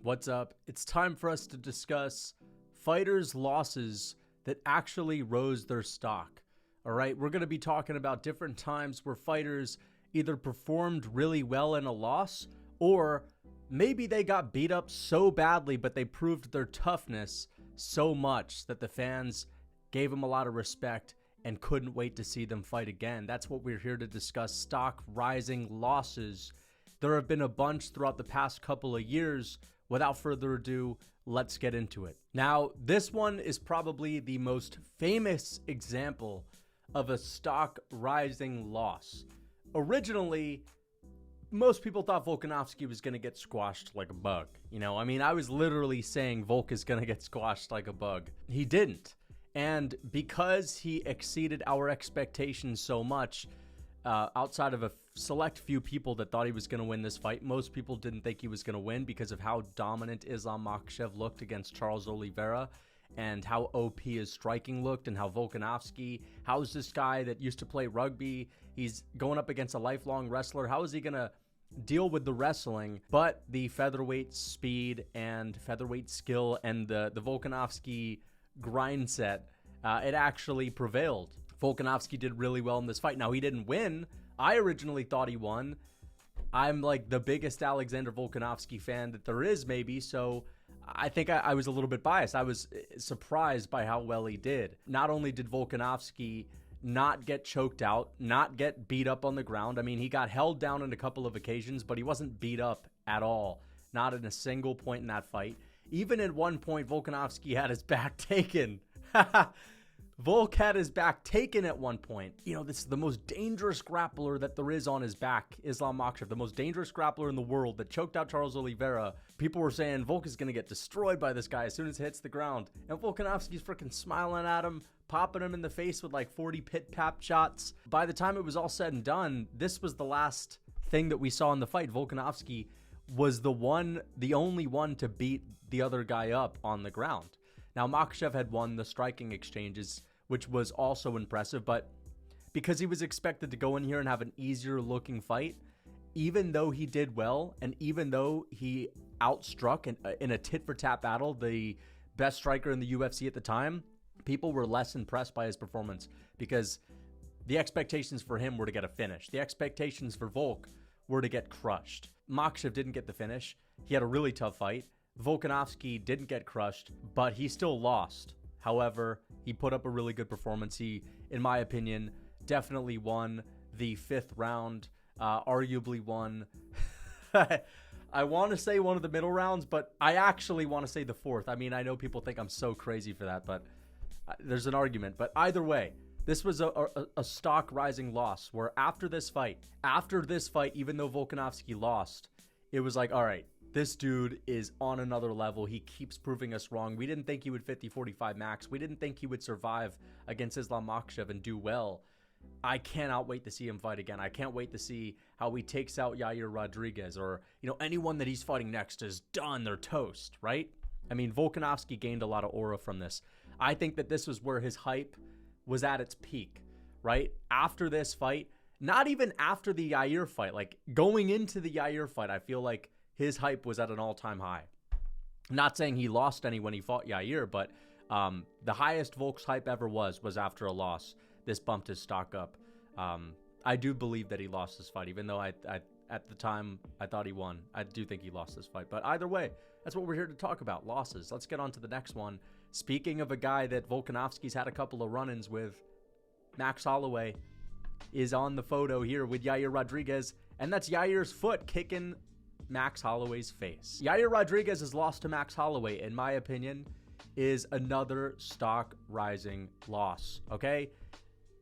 What's up? It's time for us to discuss fighters' losses that actually rose their stock. All right, we're going to be talking about different times where fighters either performed really well in a loss, or maybe they got beat up so badly, but they proved their toughness so much that the fans gave them a lot of respect and couldn't wait to see them fight again. That's what we're here to discuss: stock rising losses. There have been a bunch throughout the past couple of years. Without further ado, let's get into it. Now, this one is probably the most famous example of a stock rising loss. Originally, most people thought Volkanovski was going to get squashed like a bug. I was literally saying Volk is going to get squashed like a bug. He didn't. And because he exceeded our expectations so much, outside of a select few people that thought he was going to win this fight, most people didn't think he was going to win because of how dominant Islam Makhachev looked against Charles Oliveira and how OP his striking looked, and how Volkanovski, how is this guy that used to play rugby, he's going up against a lifelong wrestler, how is he going to deal with the wrestling? But the featherweight speed and featherweight skill and the Volkanovski grind set, it actually prevailed. Volkanovski did really well in this fight. Now, he didn't win. I originally thought he won. I'm like the biggest Alexandre Volkanovski fan that there is, maybe, so I think I was a little bit biased. I was surprised by how well he did. Not only did Volkanovski not get choked out, not get beat up on the ground. He got held down on a couple of occasions, but he wasn't beat up at all. Not in a single point in that fight. Even at one point, Volkanovski had his back taken. Volk had his back taken at one point. This is the most dangerous grappler that there is on his back, Islam Makhachev, the most dangerous grappler in the world that choked out Charles Oliveira. People were saying Volk is going to get destroyed by this guy as soon as he hits the ground. And Volkanovski's freaking smiling at him, popping him in the face with like 40 pit-pap shots. By the time it was all said and done, this was the last thing that we saw in the fight. Volkanovski was the only one to beat the other guy up on the ground. Now, Makhachev had won the striking exchanges, which was also impressive, but because he was expected to go in here and have an easier looking fight, even though he did well, and even though he outstruck in a tit-for-tat battle the best striker in the UFC at the time, people were less impressed by his performance because the expectations for him were to get a finish. The expectations for Volk were to get crushed. Makhachev didn't get the finish. He had a really tough fight. Volkanovski didn't get crushed, but he still lost. However, he put up a really good performance. He, in my opinion, definitely won the fifth round, arguably won. I want to say one of the middle rounds, but I actually want to say the fourth. I know people think I'm so crazy for that, but there's an argument. But either way, this was a stock rising loss where after this fight, even though Volkanovski lost, it was like, all right, this dude is on another level. He keeps proving us wrong. We didn't think he would 50-45 max. We didn't think he would survive against Islam Makhachev and do well. I cannot wait to see him fight again. I can't wait to see how he takes out Yair Rodriguez, or anyone that he's fighting next is done. They're toast, right? Volkanovski gained a lot of aura from this. I think that this was where his hype was at its peak, right? After this fight, not even after the Yair fight, like going into the Yair fight, I feel like his hype was at an all-time high. Not saying he lost any when he fought Yair, but the highest Volk's hype ever was after a loss. This bumped his stock up. I do believe that he lost this fight, even though I at the time I thought he won. I do think he lost this fight. But either way, that's what we're here to talk about, losses. Let's get on to the next one. Speaking of a guy that Volkanovski's had a couple of run-ins with, Max Holloway is on the photo here with Yair Rodriguez, and that's Yair's foot kicking Max Holloway's face. Yair Rodriguez's loss to Max Holloway, in my opinion, is another stock rising loss, okay?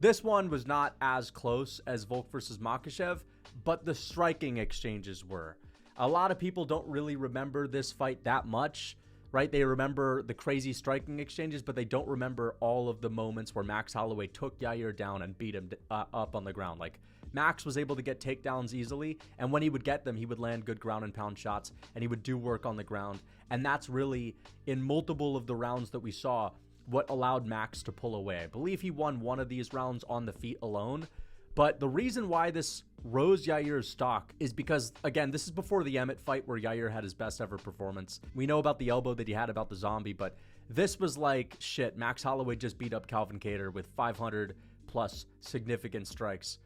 This one was not as close as Volk versus Makhachev, but the striking exchanges were. A lot of people don't really remember this fight that much, right? They remember the crazy striking exchanges, but they don't remember all of the moments where Max Holloway took Yair down and beat him up on the ground. Like, Max was able to get takedowns easily, and when he would get them, he would land good ground and pound shots, and he would do work on the ground. And that's really, in multiple of the rounds that we saw, what allowed Max to pull away. I believe he won one of these rounds on the feet alone, But the reason why this rose Yair's stock is because, again, this is before the Emmett fight where Yair had his best ever performance. We know about the elbow that he had about the zombie, but this was like, shit, Max Holloway just beat up Calvin Kattar with 500 plus significant strikes.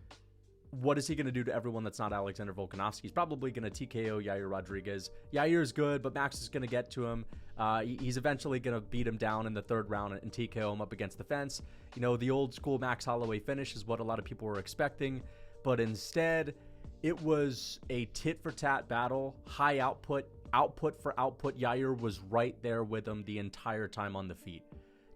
What is he going to do to everyone that's not Alexander Volkanovski? He's probably going to TKO Yair Rodriguez. Yair's good, but Max is going to get to him. He's eventually going to beat him down in the third round and TKO him up against the fence. You know, the old school Max Holloway finish is what a lot of people were expecting, but instead it was a tit-for-tat battle, high output for output. Yair was right there with him the entire time on the feet.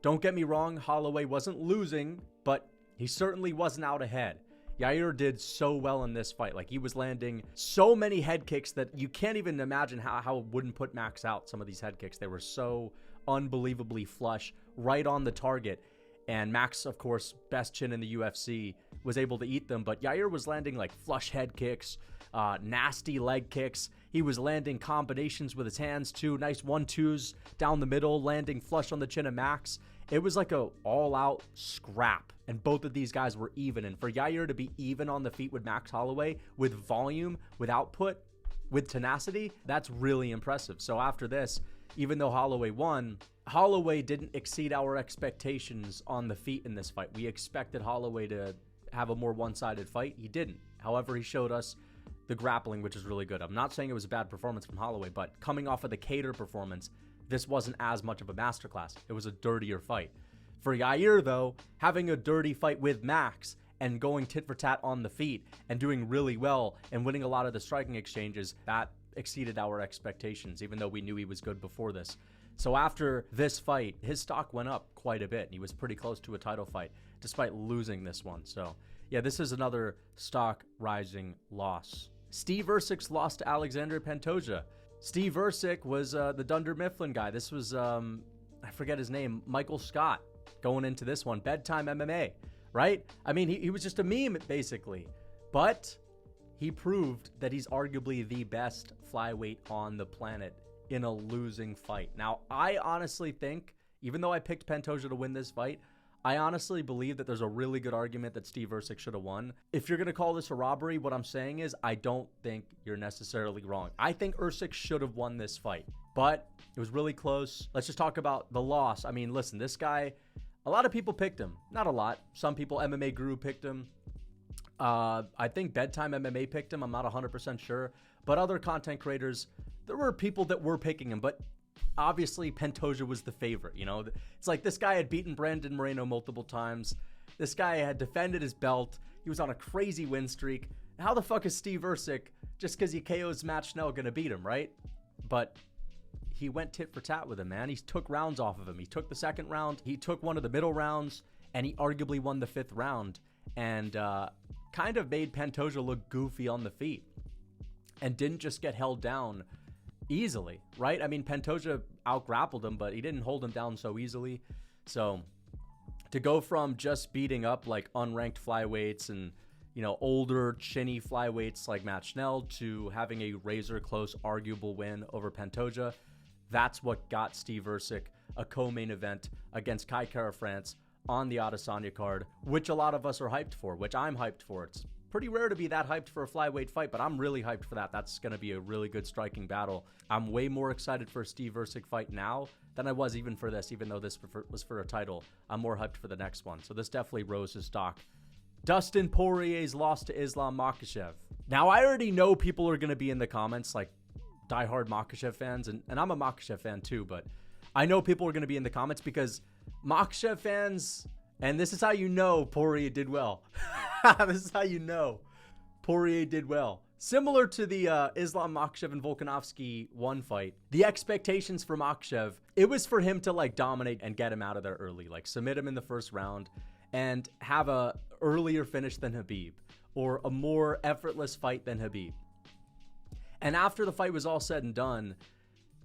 Don't get me wrong, Holloway wasn't losing, but he certainly wasn't out ahead. Yair did so well in this fight. Like, he was landing so many head kicks that you can't even imagine how it wouldn't put Max out, some of these head kicks. They were so unbelievably flush, right on the target. And Max, of course, best chin in the UFC, was able to eat them. But Yair was landing like flush head kicks, nasty leg kicks. He was landing combinations with his hands too. Nice 1-2s down the middle, landing flush on the chin of Max. It was like a all-out scrap, and both of these guys were even. And for Yair to be even on the feet with Max Holloway, with volume, with output, with tenacity, that's really impressive. So after this, even though Holloway won, Holloway didn't exceed our expectations on the feet in this fight. We expected Holloway to have a more one-sided fight. He didn't. However, he showed us the grappling, which is really good. I'm not saying it was a bad performance from Holloway, but coming off of the Kattar performance, this wasn't as much of a masterclass. It was a dirtier fight. For Yair, though, having a dirty fight with Max and going tit for tat on the feet and doing really well and winning a lot of the striking exchanges, that exceeded our expectations, even though we knew he was good before this. So after this fight, his stock went up quite a bit. He was pretty close to a title fight, despite losing this one. So yeah, this is another stock rising loss. Steve Erceg's lost to Alexandre Pantoja. Steve Erceg was the Dunder Mifflin guy. This was, I forget his name, Michael Scott, going into this one. Bedtime MMA, right? I mean, he was just a meme, basically. But he proved that he's arguably the best flyweight on the planet in a losing fight. Now, I honestly think, even though I picked Pantoja to win this fight, I honestly believe that there's a really good argument that Steve Erceg should have won. If you're going to call this a robbery, what I'm saying is I don't think you're necessarily wrong. I think Erceg should have won this fight, but it was really close. Let's just talk about the loss. I mean, listen, this guy, a lot of people picked him. Not a lot. Some people, MMA Guru picked him. I think Bedtime MMA picked him. I'm not 100% sure. But other content creators, there were people that were picking him, but obviously Pantoja was the favorite. You know, it's like this guy had beaten Brandon Moreno multiple times. This guy had defended his belt. He was on a crazy win streak. How the fuck is Steve Erceg, just because he KOs Matt Schnell, going to beat him, right? But he went tit for tat with him, man. He took rounds off of him. He took the second round. He took one of the middle rounds, and he arguably won the fifth round, and kind of made Pantoja look goofy on the feet and didn't just get held down easily, right? I mean, Pantoja out-grappled him, but he didn't hold him down so easily. So to go from just beating up like unranked flyweights and, you know, older chinny flyweights like Matt Schnell to having a razor-close arguable win over Pantoja, that's what got Steve Erceg a co-main event against Kai Kara France on the Adesanya card, which a lot of us are hyped for, which I'm hyped for. It's pretty rare to be that hyped for a flyweight fight, but I'm really hyped for that. That's going to be a really good striking battle. I'm way more excited for a Steve Erceg fight now than I was even for this, even though this was for a title. I'm more hyped for the next one. So this definitely rose his stock. Dustin Poirier's loss to Islam Makhachev. Now, I already know people are going to be in the comments, like diehard Makhachev fans, and I'm a Makhachev fan too, but I know people are going to be in the comments because Makhachev fans, and this is how you know Poirier did well. This is how you know Poirier did well. Similar to the Islam Makhachev and Volkanovski one fight, the expectations for Makhachev, it was for him to like dominate and get him out of there early, like submit him in the first round and have a earlier finish than Khabib or a more effortless fight than Khabib. And after the fight was all said and done,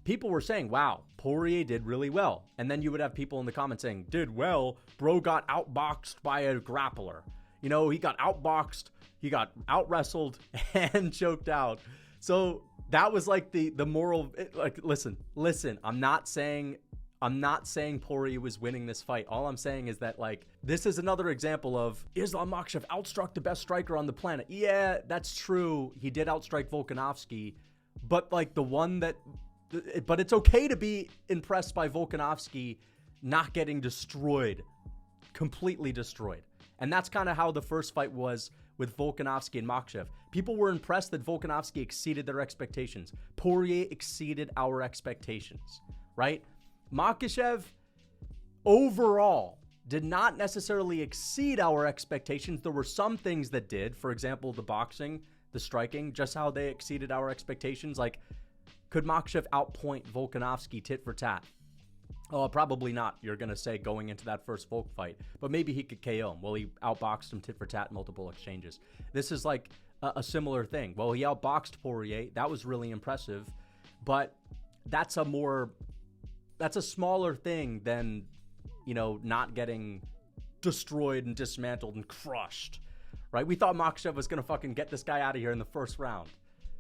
people were saying, wow, Poirier did really well. And then you would have people in the comments saying, did well, bro got outboxed by a grappler. You know, he got outboxed, he got out-wrestled and choked out. So that was like the moral, like, listen, I'm not saying I'm not saying Poirier was winning this fight. All I'm saying is that, like, this is another example of Islam Makhachev outstruck the best striker on the planet. Yeah, that's true. He did outstrike Volkanovski, but like but it's okay to be impressed by Volkanovski not getting destroyed, completely destroyed. And that's kind of how the first fight was with Volkanovski and Makhachev. People were impressed that Volkanovski exceeded their expectations. Poirier exceeded our expectations, right? Makhachev overall did not necessarily exceed our expectations. There were some things that did. For example, the boxing, the striking, just how they exceeded our expectations. Like, could Makhachev outpoint Volkanovski tit for tat? Oh, probably not, you're going to say, going into that first Volk fight. But maybe he could KO him. Well, he outboxed him tit for tat in multiple exchanges. This is like a similar thing. Well, he outboxed Poirier. That was really impressive. But that's a smaller thing than, you know, not getting destroyed and dismantled and crushed, right? We thought Makhachev was going to fucking get this guy out of here in the first round.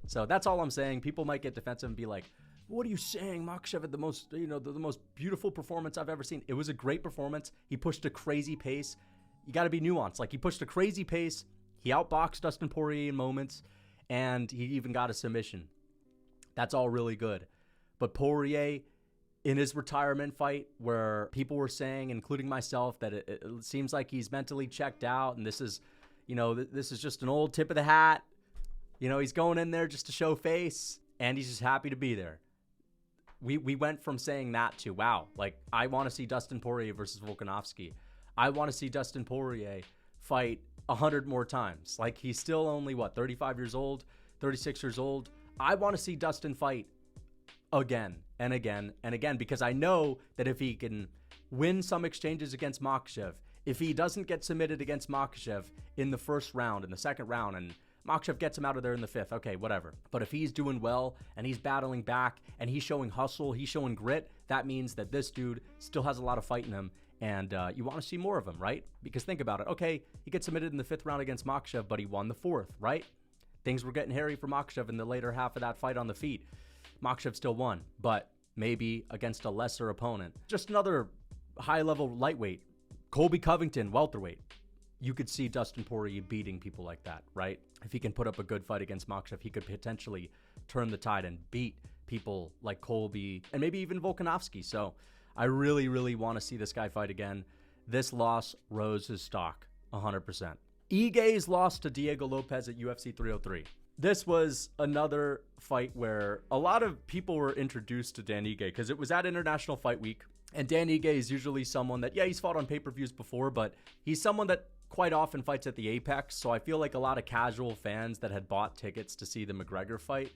So that's all I'm saying. People might get defensive and be like, what are you saying? Makhachev had the most, you know, the most beautiful performance I've ever seen. It was a great performance. He pushed a crazy pace. You got to be nuanced. Like, he pushed a crazy pace. He outboxed Dustin Poirier in moments, and he even got a submission. That's all really good. But Poirier, in his retirement fight, where people were saying, including myself, that it seems like he's mentally checked out, and this is, you know, this is just an old tip of the hat. You know, he's going in there just to show face, and he's just happy to be there. We went from saying that to, wow, like, I want to see Dustin Poirier versus Volkanovski. I want to see Dustin Poirier fight 100 more times. Like, he's still only, 35 years old, 36 years old. I want to see Dustin fight again and again and again, because I know that if he can win some exchanges against Makhachev, if he doesn't get submitted against Makhachev in the first round, in the second round, and Makhachev gets him out of there in the fifth, okay, whatever. But if he's doing well and he's battling back and he's showing hustle, he's showing grit, that means that this dude still has a lot of fight in him, and you want to see more of him, right? Because think about it. Okay, he gets submitted in the fifth round against Makhachev, but he won the fourth, right? Things were getting hairy for Makhachev in the later half of that fight on the feet. Makhachev still won, but maybe against a lesser opponent. Just another high-level lightweight. Colby Covington, welterweight. You could see Dustin Poirier beating people like that, right? If he can put up a good fight against Makhachev, he could potentially turn the tide and beat people like Colby and maybe even Volkanovski. So I really, really want to see this guy fight again. This loss rose his stock 100%. Ige's loss to Diego Lopes at UFC 303. This was another fight where a lot of people were introduced to Dan Ige because it was at International Fight Week. And Dan Ige is usually someone that, yeah, he's fought on pay-per-views before, but he's someone that quite often fights at the Apex. So I feel like a lot of casual fans that had bought tickets to see the McGregor fight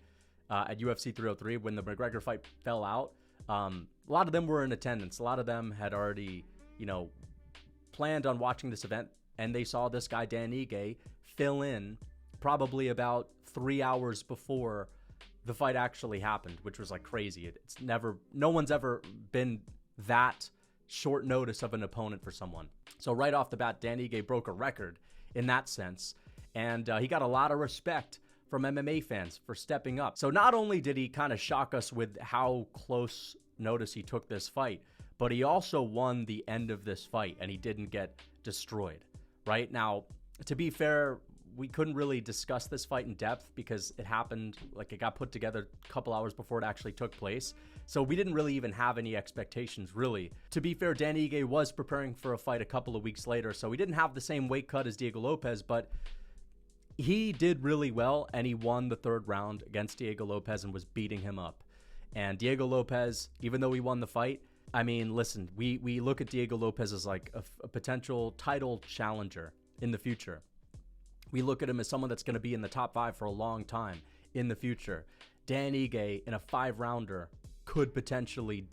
at UFC 303 when the McGregor fight fell out, a lot of them were in attendance. A lot of them had already, you know, planned on watching this event, and they saw this guy, Dan Ige, fill in probably about 3 hours before the fight actually happened, which was like crazy. No one's ever been that short notice of an opponent for someone. So right off the bat, Dan Ige broke a record in that sense, and he got a lot of respect from MMA fans for stepping up. So not only did he kind of shock us with how close notice he took this fight, but he also won the end of this fight, and he didn't get destroyed. Right now, to be fair, we couldn't really discuss this fight in depth because it happened, like, it got put together a couple hours before it actually took place. So we didn't really even have any expectations, really. To be fair, Dan Ige was preparing for a fight a couple of weeks later, so he didn't have the same weight cut as Diego Lopes, but he did really well, and he won the third round against Diego Lopes and was beating him up. And Diego Lopes, even though he won the fight, I mean, listen, we look at Diego Lopes as like a potential title challenger in the future. We look at him as someone that's going to be in the top 5 for a long time in the future. Dan Ige in a 5-rounder could potentially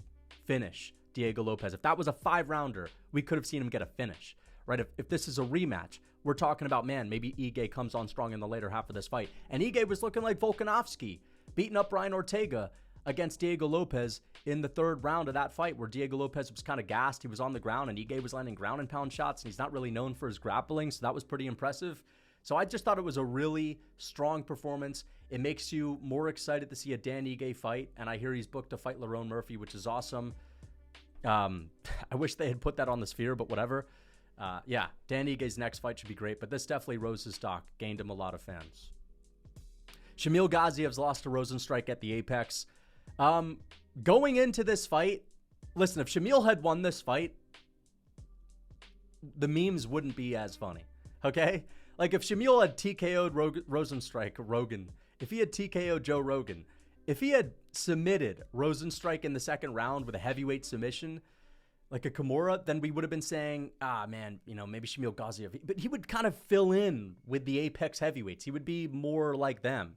finish Diego Lopes. If that was a 5-rounder, we could have seen him get a finish, right? If this is a rematch, we're talking about, man, maybe Ige comes on strong in the later half of this fight. And Ige was looking like Volkanovski, beating up Brian Ortega against Diego Lopes in the third round of that fight, where Diego Lopes was kind of gassed. He was on the ground, and Ige was landing ground and pound shots, and he's not really known for his grappling, so that was pretty impressive. So I just thought it was a really strong performance. It makes you more excited to see a Dan Ige fight, and I hear he's booked to fight Lerone Murphy, which is awesome. I wish they had put that on the Sphere, but whatever. Yeah, Dan Igue's next fight should be great, but this definitely rose his stock, gained him a lot of fans. Shamil Gaziev's lost to Rozenstruik at the Apex. Going into this fight, listen, if Shamil had won this fight, the memes wouldn't be as funny, okay? Like, if Shamil had TKO'd Rogan, if he had TKO'd Joe Rogan, if he had submitted Rozenstruik in the second round with a heavyweight submission, like a Kimura, then we would have been saying, man, maybe Shamil Gaziev. But he would kind of fill in with the Apex heavyweights. He would be more like them,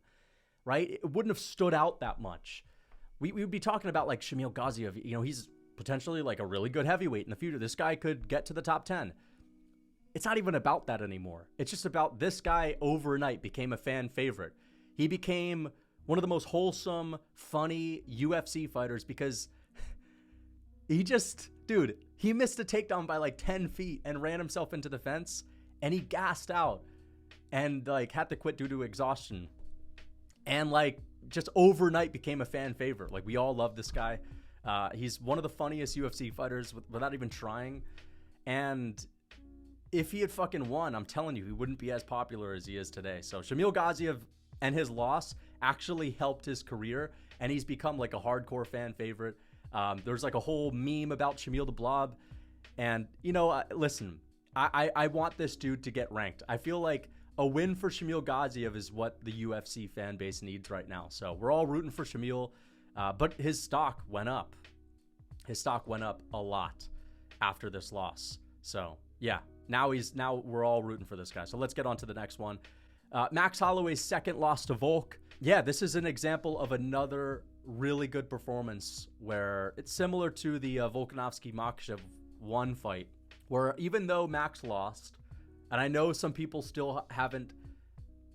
right? It wouldn't have stood out that much. We would be talking about, like, Shamil Gaziev. He's potentially, like, a really good heavyweight in the future. This guy could get to the top 10. It's not even about that anymore. It's just about this guy overnight became a fan favorite. He became one of the most wholesome, funny UFC fighters because he missed a takedown by like 10 feet and ran himself into the fence, and he gassed out and like had to quit due to exhaustion, and like just overnight became a fan favorite. Like, we all love this guy. He's one of the funniest UFC fighters without even trying. And if he had fucking won, I'm telling you, he wouldn't be as popular as he is today. So Shamil Gaziev and his loss actually helped his career, and he's become like a hardcore fan favorite. There's like a whole meme about Shamil the Blob. And, listen, I want this dude to get ranked. I feel like a win for Shamil Gaziev is what the UFC fan base needs right now. So we're all rooting for Shamil, but his stock went up. His stock went up a lot after this loss. So, yeah. Now we're all rooting for this guy. So let's get on to the next one. Max Holloway's second loss to Volk. Yeah, this is an example of another really good performance where it's similar to the Volkanovski Makhachev 1 fight, where even though Max lost, and I know some people still haven't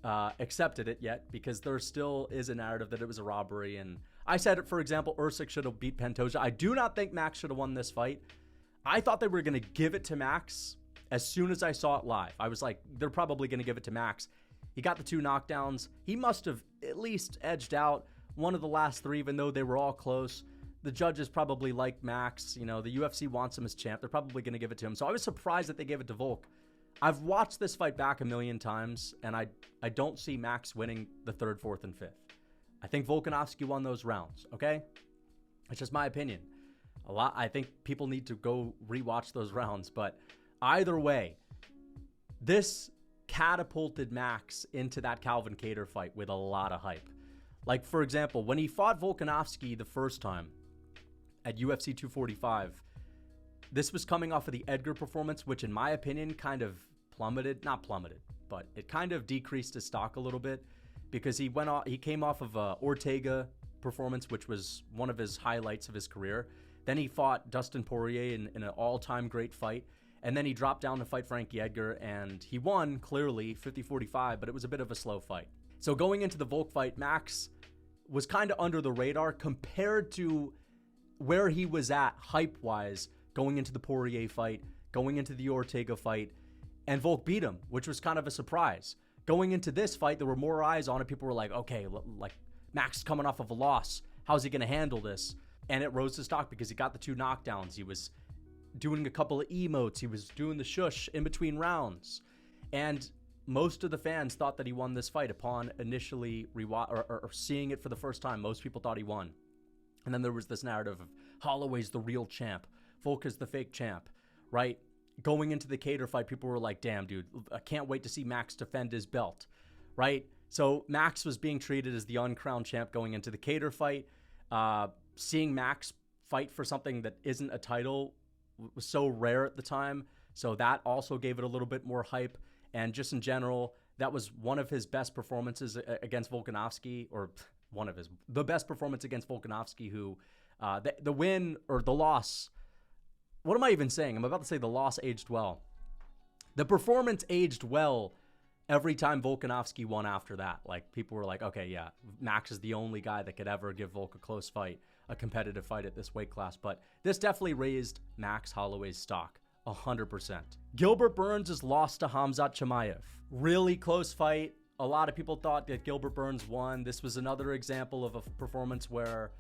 accepted it yet because there still is a narrative that it was a robbery. And I said it, for example, Erceg should have beat Pantoja. I do not think Max should have won this fight. I thought they were going to give it to Max as soon as I saw it live. I was like, they're probably going to give it to Max. He got the 2 knockdowns. He must have at least edged out one of the last 3, even though they were all close. The judges probably like Max. The UFC wants him as champ. They're probably going to give it to him. So I was surprised that they gave it to Volk. I've watched this fight back a million times, and I don't see Max winning the 3rd, 4th, and 5th. I think Volkanovski won those rounds, okay? It's just my opinion. I think people need to go rewatch those rounds, but either way, this catapulted Max into that Calvin Kattar fight with a lot of hype. Like, for example, when he fought Volkanovski the first time at UFC 245, this was coming off of the Edgar performance, which in my opinion kind of not plummeted, but it kind of decreased his stock a little bit because he came off of a Ortega performance, which was one of his highlights of his career. Then he fought Dustin Poirier in an all-time great fight. And then he dropped down to fight Frankie Edgar, and he won, clearly, 50-45, but it was a bit of a slow fight. So going into the Volk fight, Max was kind of under the radar compared to where he was at hype-wise going into the Poirier fight, going into the Ortega fight, and Volk beat him, which was kind of a surprise. Going into this fight, there were more eyes on it. People were like, okay, like Max is coming off of a loss. How's he going to handle this? And it rose his stock because he got the 2 knockdowns. He was doing a couple of emotes. He was doing the shush in between rounds. And most of the fans thought that he won this fight upon initially or seeing it for the first time. Most people thought he won. And then there was this narrative of Holloway's the real champ. Volk is the fake champ, right? Going into the Kattar fight, people were like, damn, dude, I can't wait to see Max defend his belt, right? So Max was being treated as the uncrowned champ going into the Kattar fight. Seeing Max fight for something that isn't a title was so rare at the time. So that also gave it a little bit more hype. And just in general, that was one of his best performances against Volkanovski, or the best performance against Volkanovski, who the win or the loss. What am I even saying? I'm about to say the loss aged well. The performance aged well every time Volkanovski won after that. Like, people were like, okay, yeah, Max is the only guy that could ever give Volk a close fight, a competitive fight at this weight class. But this definitely raised Max Holloway's stock 100%. Gilbert Burns is lost to Khamzat Chimaev. Really close fight. A lot of people thought that Gilbert Burns won. This was another example of a performance where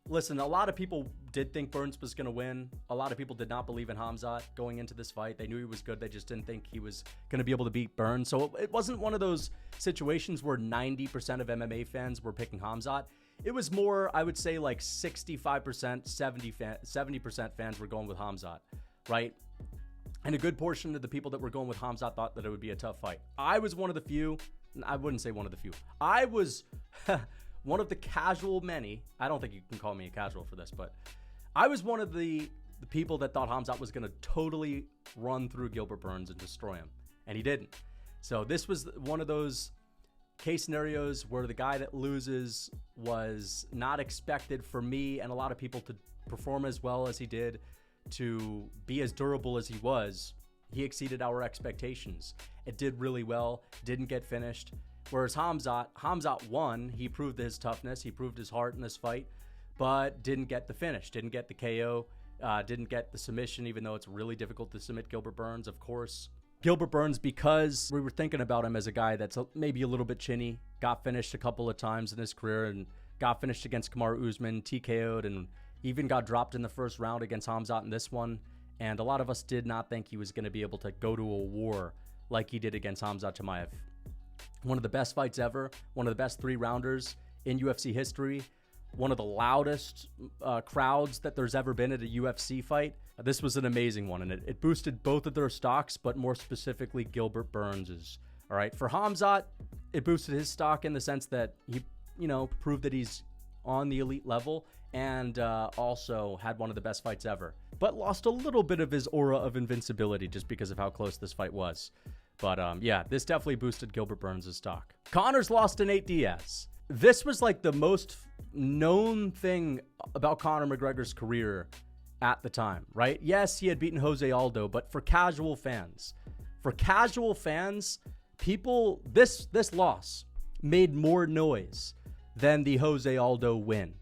Listen, a lot of people did think Burns was going to win. A lot of people did not believe in Khamzat going into this fight. They knew he was good. They just didn't think he was going to be able to beat Burns. So it wasn't one of those situations where 90% of MMA fans were picking Khamzat. It was more, I would say, like 65%, 70% fans were going with Khamzat, right? And a good portion of the people that were going with Khamzat thought that it would be a tough fight. I was one of the few. I wouldn't say one of the few. I was one of the casual many. I don't think you can call me a casual for this, but I was one of the people that thought Khamzat was going to totally run through Gilbert Burns and destroy him, and he didn't. So this was one of those case scenarios where the guy that loses was not expected for me and a lot of people to perform as well as he did, to be as durable as he was. He exceeded our expectations. It did really well, didn't get finished. Whereas Khamzat won. He proved his toughness, he proved his heart in this fight, but didn't get the finish, didn't get the KO, didn't get the submission, even though it's really difficult to submit Gilbert Burns, of course. Gilbert Burns, because we were thinking about him as a guy that's maybe a little bit chinny, got finished a couple of times in his career and got finished against Kamaru Usman, TKO'd, and even got dropped in the first round against Khamzat in this one. And a lot of us did not think he was going to be able to go to a war like he did against Khamzat Chimaev. One of the best fights ever, one of the best 3-rounders in UFC history, one of the loudest crowds that there's ever been at a UFC fight. This was an amazing one, and it boosted both of their stocks, but more specifically Gilbert Burns's. All right, for Khamzat, it boosted his stock in the sense that he, proved that he's on the elite level, and also had one of the best fights ever, but lost a little bit of his aura of invincibility just because of how close this fight was. But yeah, this definitely boosted Gilbert Burns' stock. Conor's lost to Nate Diaz. This was like the most known thing about Conor McGregor's career at the time, right? Yes, he had beaten Jose Aldo, but for casual fans, people, this loss made more noise than the Jose Aldo win.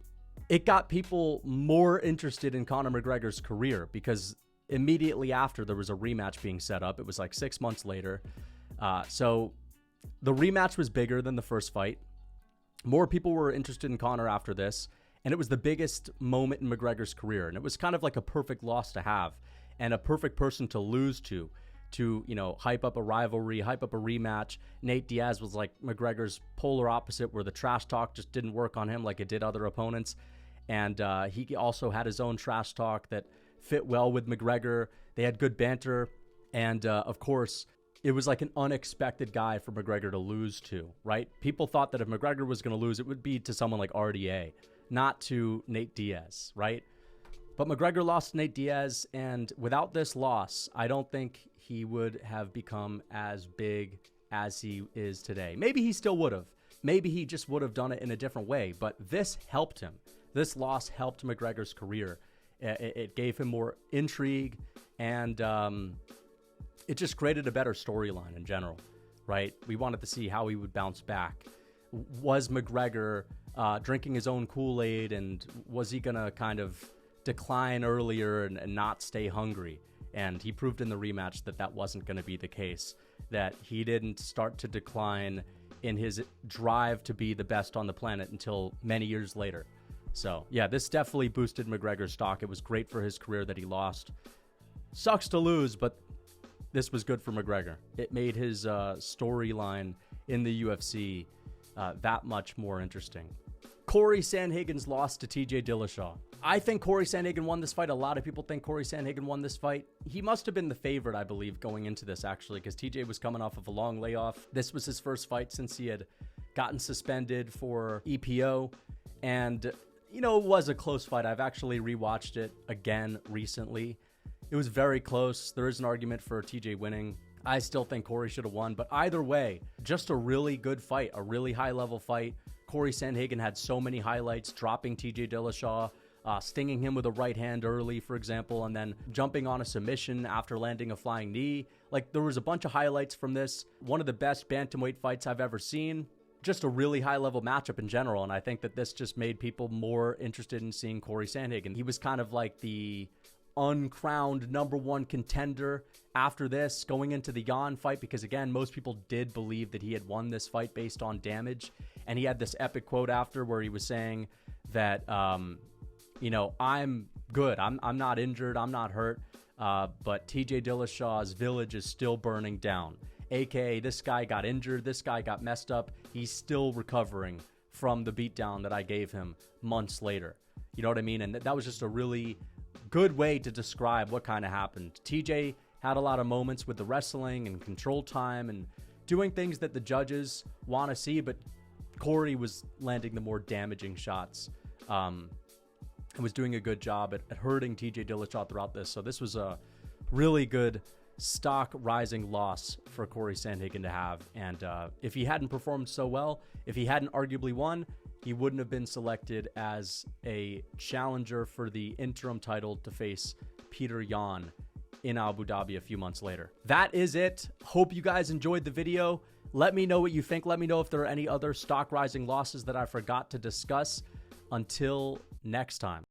It got people more interested in Conor McGregor's career because immediately after there was a rematch being set up. It was like 6 months later. So the rematch was bigger than the first fight. More people were interested in Conor after this, and it was the biggest moment in McGregor's career. And it was kind of like a perfect loss to have and a perfect person to lose to hype up a rivalry, hype up a rematch. Nate Diaz was like McGregor's polar opposite, where the trash talk just didn't work on him like it did other opponents. And he also had his own trash talk that fit well with McGregor. They had good banter. And of course, it was like an unexpected guy for McGregor to lose to, right? People thought that if McGregor was going to lose, it would be to someone like RDA, not to Nate Diaz, right? But McGregor lost to Nate Diaz, and without this loss, I don't think he would have become as big as he is today. Maybe he still would have. Maybe he just would have done it in a different way, but this helped him. This loss helped McGregor's career. It gave him more intrigue, and it just created a better storyline in general, right? We wanted to see how he would bounce back. Was McGregor drinking his own Kool-Aid, and was he going to kind of decline earlier and not stay hungry? And he proved in the rematch that that wasn't going to be the case, that he didn't start to decline in his drive to be the best on the planet until many years later. So, yeah, this definitely boosted McGregor's stock. It was great for his career that he lost. Sucks to lose, but this was good for McGregor. It made his storyline in the UFC that much more interesting. Cory Sandhagen's loss to TJ Dillashaw. I think Cory Sandhagen won this fight. A lot of people think Cory Sandhagen won this fight. He must have been the favorite, I believe, going into this, actually, because TJ was coming off of a long layoff. This was his first fight since he had gotten suspended for EPO. And, it was a close fight. I've actually rewatched it again recently. It was very close. There is an argument for TJ winning. I still think Cory should have won. But either way, just a really good fight, a really high-level fight. Cory Sandhagen had so many highlights, dropping TJ Dillashaw, stinging him with a right hand early, for example, and then jumping on a submission after landing a flying knee. Like, there was a bunch of highlights from this. One of the best bantamweight fights I've ever seen. Just a really high-level matchup in general, and I think that this just made people more interested in seeing Cory Sandhagen. He was kind of like the uncrowned #1 contender after this, going into the Yan fight, because again, most people did believe that he had won this fight based on damage. And he had this epic quote after where he was saying that you know, I'm good. I'm not injured. I'm not hurt. But TJ Dillashaw's village is still burning down. AKA, this guy got injured. This guy got messed up. He's still recovering from the beatdown that I gave him months later. You know what I mean? And that was just a really good way to describe what kind of happened. TJ had a lot of moments with the wrestling and control time and doing things that the judges want to see, but Cory was landing the more damaging shots. And was doing a good job at hurting TJ Dillashaw throughout this. So this was a really good stock rising loss for Cory Sandhagen to have. And if he hadn't performed so well, if he hadn't arguably won, he wouldn't have been selected as a challenger for the interim title to face Peter Yan in Abu Dhabi a few months later. That is it. Hope you guys enjoyed the video. Let me know what you think. Let me know if there are any other stock rising losses that I forgot to discuss. Until next time.